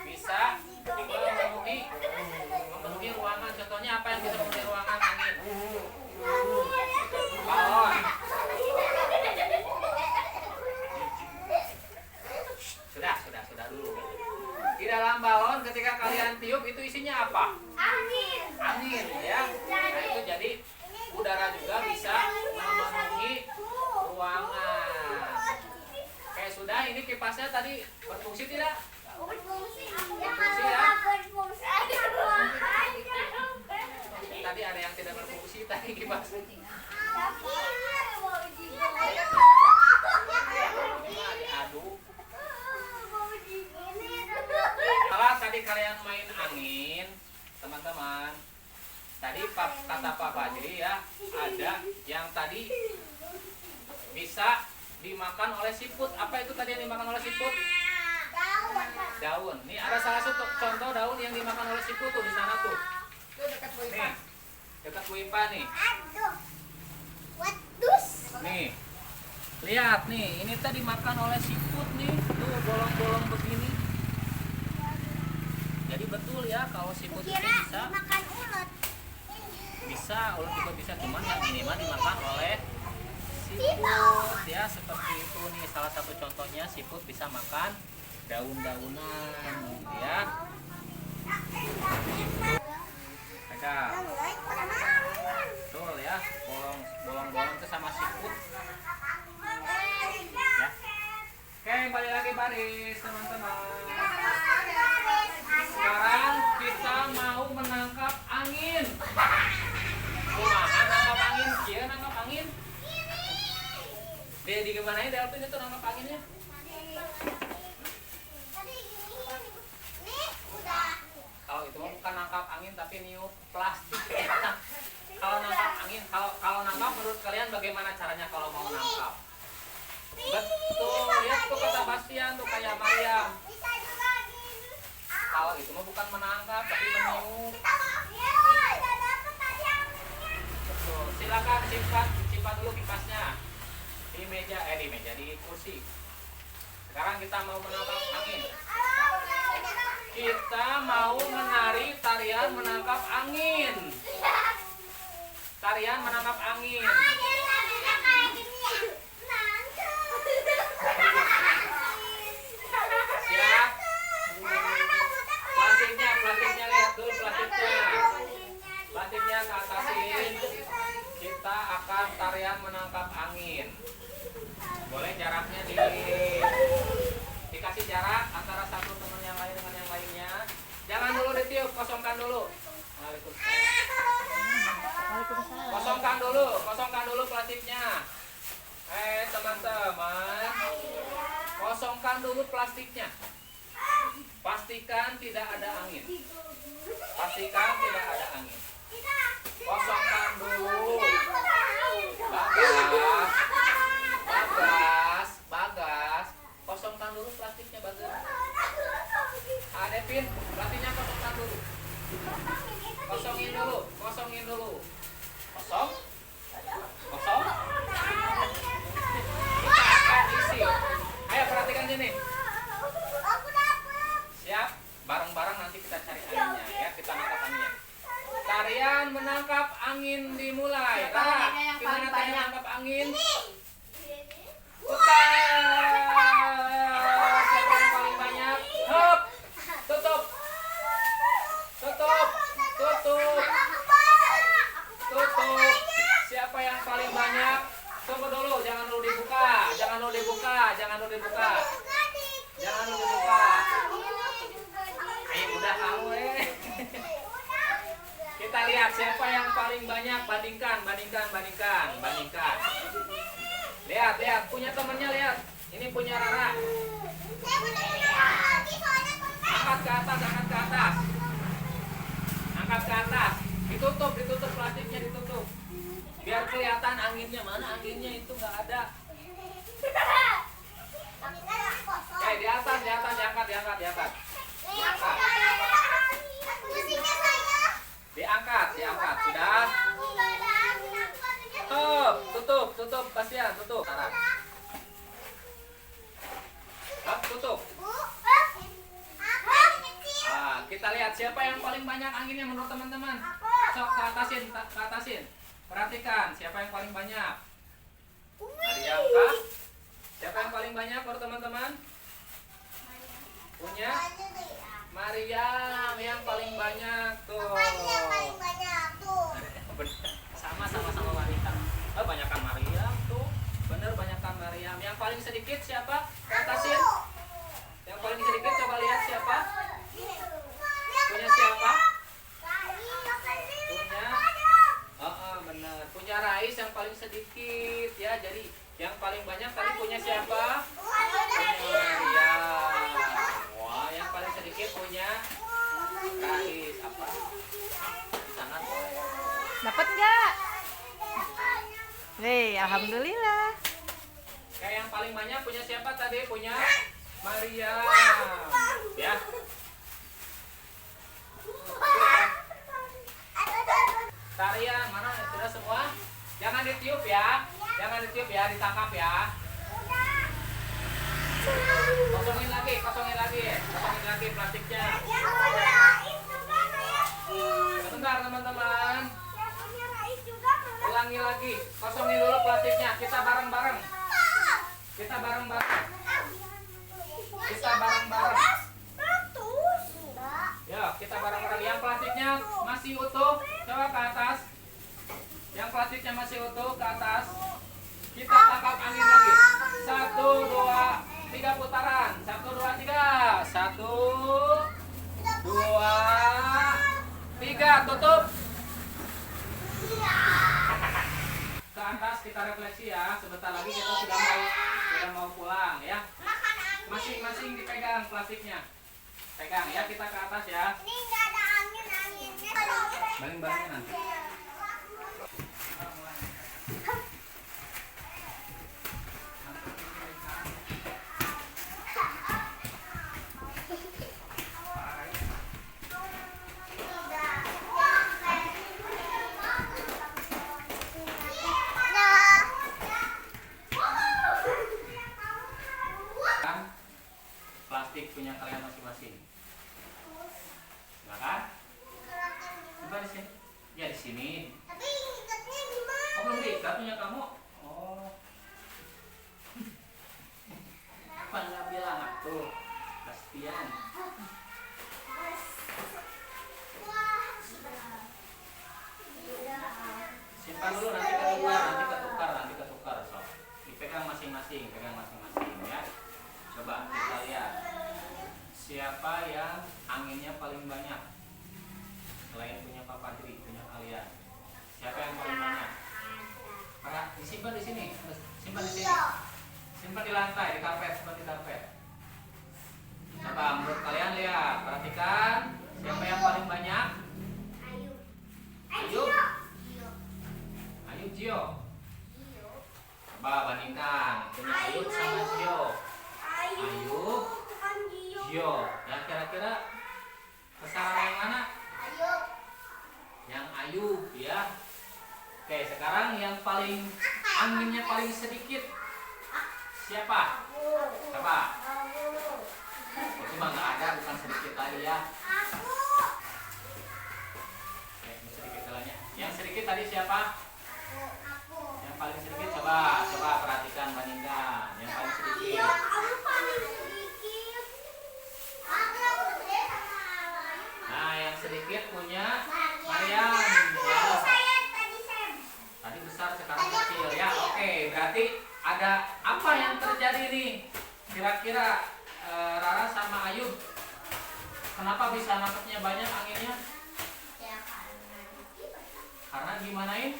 bisa memenuhi ruangan. Contohnya apa yang bisa memenuhi ruangan? Angin. Balon. Sudah dulu. Di dalam balon ketika kalian tiup itu isinya apa? Angin ya. Nah itu jadi udara juga bisa memenuhi ruangan. Oke sudah, ini kipasnya tadi berfungsi tidak? Tadi ada yang tidak berfungsi tadi kipas. Diaduk. Kalau tadi kalian main angin, teman-teman, tadi kata Pak Fajri ya, ada yang tadi bisa dimakan oleh siput. Apa itu tadi yang dimakan oleh siput? Daun. Nih ada salah satu contoh daun yang dimakan oleh siput tuh di sana tuh. Itu dekat Bu Ipa. Nih, dekat Bu Ipa nih. Aduh. Wadus. Nih, lihat nih, ini tadi dimakan oleh siput nih, tuh bolong-bolong begini. Jadi betul ya kalau siput itu Kira bisa, makan ulat. ulat juga bisa, cuman yang ini mah dimakan oleh siput ya, seperti itu nih salah satu contohnya siput bisa makan daun-daunan ya. Pegang. Betul ya, bolong-bolong itu sama siput. Ya. Oke, kembali lagi baris teman-teman. Sekarang kita mau menangkap angin. Kumaha nangkap angin? Kia nangkap angin. Dia di gimana ya Delvin itu nangkap anginnya? Kalau itu bukan nangkap angin tapi niup plastik. Kalau nangkap angin, kalau nangkap menurut kalian bagaimana caranya kalau mau nangkap? Betul, lihat tuh kata Bastian tuh kayak Maryam. Kalau itu mah bukan menangkap tapi meniup. Betul. simpan dulu kipasnya di meja, di kursi. Sekarang kita mau menangkap angin. Kita mau menari tarian menangkap angin. Tarian menangkap angin. Siap? Plastiknya lihat dulu plastiknya. Plastiknya ke atasin. Kita akan tarian menangkap angin. Boleh jaraknya dikasih jarak antara satu teman yang lain dengan yang lainnya. Jangan dulu ditiup, kosongkan dulu. Kosongkan dulu plastiknya. Teman-teman, kosongkan dulu plastiknya. Pastikan tidak ada angin. Kosongkan dulu. Bagas. Kosongkan dulu plastiknya, Bagas. Devin, plastiknya kosongkan dulu. Kosongin dulu. Kosong. Kita akan isi. Ayo perhatikan sini. Siap? Bareng-bareng nanti kita cari anginnya ya, kita nangkap anginnya. Tarian menangkap angin dimulai. Rara, gimana tarian menangkap angin? Putar. Siapa yang paling banyak? Hop. Tutup. Siapa yang paling banyak? Tunggu dulu, jangan dulu dibuka. Ayo udah kamu Kita lihat siapa yang paling banyak, bandingkan. Lihat, punya temennya lihat. Ini punya Rara. Angkat ke atas. Ditutup plastiknya ditutup. Biar kelihatan anginnya, mana anginnya itu nggak ada. Di atas, diangkat. Diangkat, sudah. Tutup, Bastian, tutup. Tutup. Kita lihat siapa yang paling banyak anginnya menurut teman-teman. Sok ke atasin. Perhatikan siapa yang paling banyak. Maria kah? Siapa yang paling banyak menurut teman-teman? Punya Mariam yang paling banyak tuh. Sama Mariam. Banyakan Mariam tuh. Bener, banyakan Mariam. Yang paling sedikit siapa? Atasin. Yang paling sedikit coba lihat siapa? Punya siapa? Benar. Punya Rais yang paling sedikit ya. Jadi yang paling banyak tadi punya siapa? Punya Maria. Wah, yang paling sedikit punya Rais. Apa? Di sana boleh. Dapat nggak? Alhamdulillah. Kayak yang paling banyak punya siapa tadi? Punya Maria. Ya. Tarian mana sudah semua? Jangan ditiup ya, ditangkap ya. Kosongin lagi plastiknya. Sebentar teman-teman. Ulangi lagi, kosongin dulu plastiknya. Kita bareng-bareng. Ya, kita bareng-bareng. Yang plastiknya masih utuh, coba ke atas. Yang plastiknya masih utuh, ke atas. Kita tangkap angin lagi. 1, 2, 3 putaran. 1, 2, 3. 1, 2, 3. Tutup. Ke atas kita refleksi ya. Sebentar lagi kita sudah mau pulang ya. Masing-masing dipegang plastiknya. Pegang ya, kita ke atas ya. Ini nggak ada anginnya. Baling-balingnya nanti. Gak punya kamu? Oh. Apa nggak bilang aku? Bastian. Simpan dulu nanti ketukar. So. Dipegang masing-masing, ya. Coba kita lihat. Siapa yang anginnya paling banyak? Selain punya Papa Jri, punya kalian. Siapa yang paling banyak? Disimpan di sini. Simpan di sini. Simpan di lantai, di karpet, Coba menurut kalian lihat, perhatikan siapa yang paling banyak? Ayub, Gio. Coba bandingkan punya Ayub sama Gio. Ayub, Gio. Ya kira-kira kesaran yang mana? Yang Ayub ya. Oke, sekarang yang paling anginnya paling sedikit siapa? Siapa? Itu mah nggak ada, bukan sedikit tadi ya. Sedikit kalanya. Yang sedikit tadi siapa? Yang paling sedikit coba perhatikan, bandingkan. Yang paling sedikit. Nah, yang sedikit punya Mariam ya. Tadi besar sekarang kecil ya. Oke, berarti ada apa yang terjadi nih? Kira-kira Rara sama Ayub kenapa bisa nangkepnya banyak anginnya? Karena gimanain?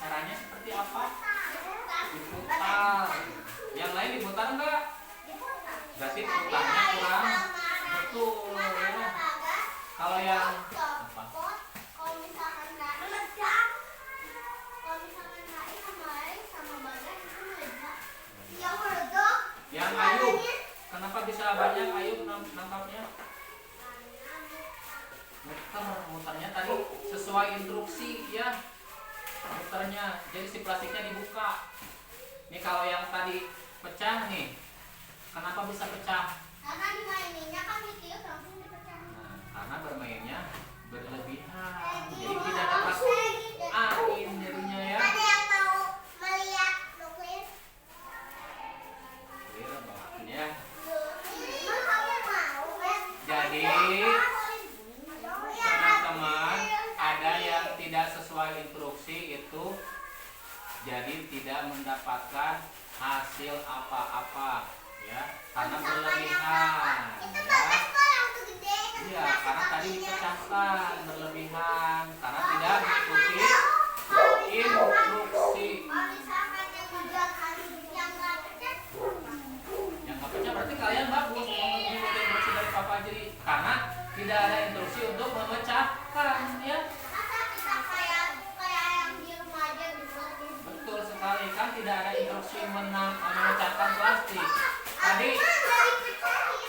Caranya seperti apa? Diputar. Yang lain diputar enggak? Berarti putarnya kurang betul ya. Kalau yang apa? Yang Ayub, kenapa bisa banyak Ayub nangkapnya? Muternya tadi sesuai instruksi ya. Muternya, jadi si plastiknya dibuka. Ini kalau yang tadi pecah nih, kenapa bisa pecah? Karena dimaininnya kan ditiup langsung dipecah. Nah, karena bermainnya berlebihan, jadi tidak dapat angin jadinya ya. Ada yang mau melihat nuklir? Ya. Kamu mau? Jadi teman-teman, ada yang tidak sesuai instruksi itu jadi tidak mendapatkan hasil apa-apa ya, karena berlebihan ya. Iya, karena tadi dipecahkan berlebihan karena tidak mengikuti instruksi. Yang nggak pecah berarti kalian bagus mengikuti instruksi dari Papa Jri karena tidak ada instruksi untuk memecahkan ya. Betul sekali, kan tidak ada instruksi memecahkan plastik.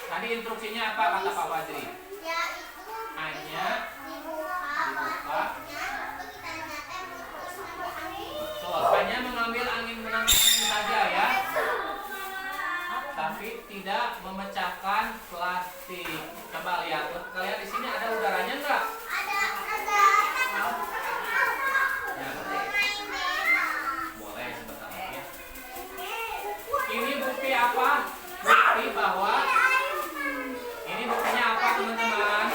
Tadi instruksinya apa kata Papa Jri? Hanya dibuka. Betul, hanya mengambil angin saja ya. Tapi tidak memecahkan plastik. Coba lihat, kalian di sini ada udaranya enggak? Ya. Boleh sebentar lagi. Ini bukti apa? Bukti bahwa ini buktinya apa teman-teman?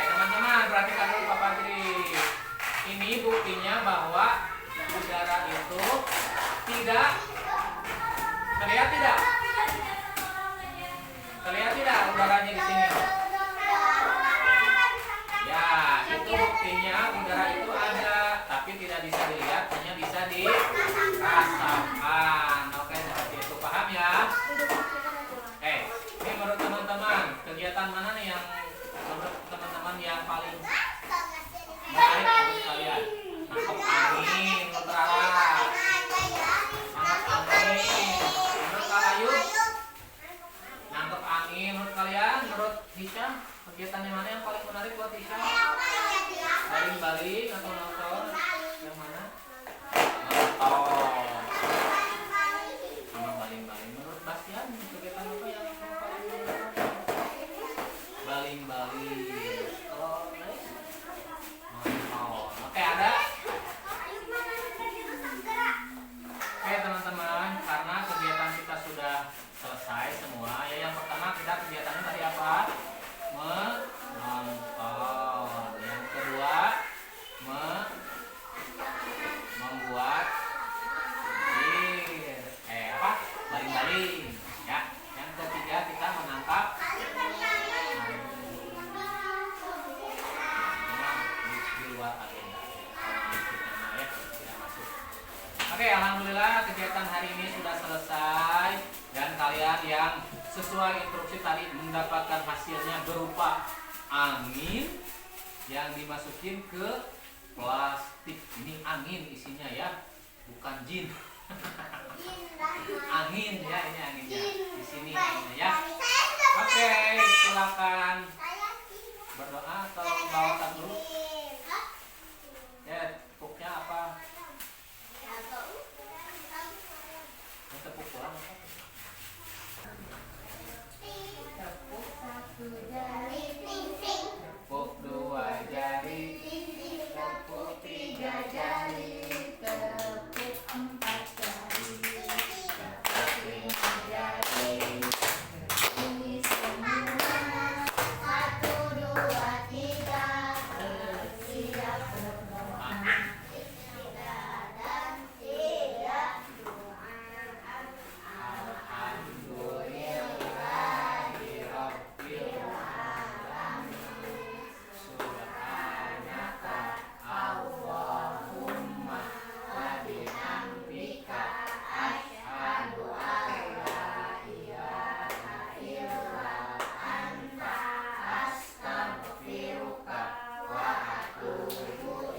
Teman-teman perhatikan dulu Papa Jri. Ini buktinya bahwa udara itu tidak terlihat tidak? Terlihat tidak udaranya di sini? Ya, itu buktinya udara itu ada, tapi tidak bisa dilihat, hanya bisa dirasakan. Oke, seperti itu, paham ya? Ini menurut teman-teman, kegiatan mana nih yang menurut teman-teman yang paling menarik untuk kalian? Nangkep angin, menurut Rara. Nangkep angin, menurut Kak Ayub. Nangkep angin, menurut kalian, menurut Hica. kegiatan hari ini sudah selesai dan kalian yang sesuai instruksi tadi mendapatkan hasilnya berupa angin yang dimasukin ke plastik. Ini angin isinya ya, bukan jin. Angin ya, ini anginnya. Di sini anginnya ya. Oke, silakan berdoa atau membawakan dulu. Ya, tepuknya apa? Tepuk doang apa? Tepuk satu jari, Tepuk dua jari, tepuk tiga jari, tepuk empat jari, tepuk lima jari. Ini semua 1, 2, 3 bersiap berdoa. Tidak dan tidak doa. Alhamdulillahirabbil alamin. Subhanaka Allahumma wa bihamdika asyhadu an la ilaha illa anta astaghfiruka wa atubu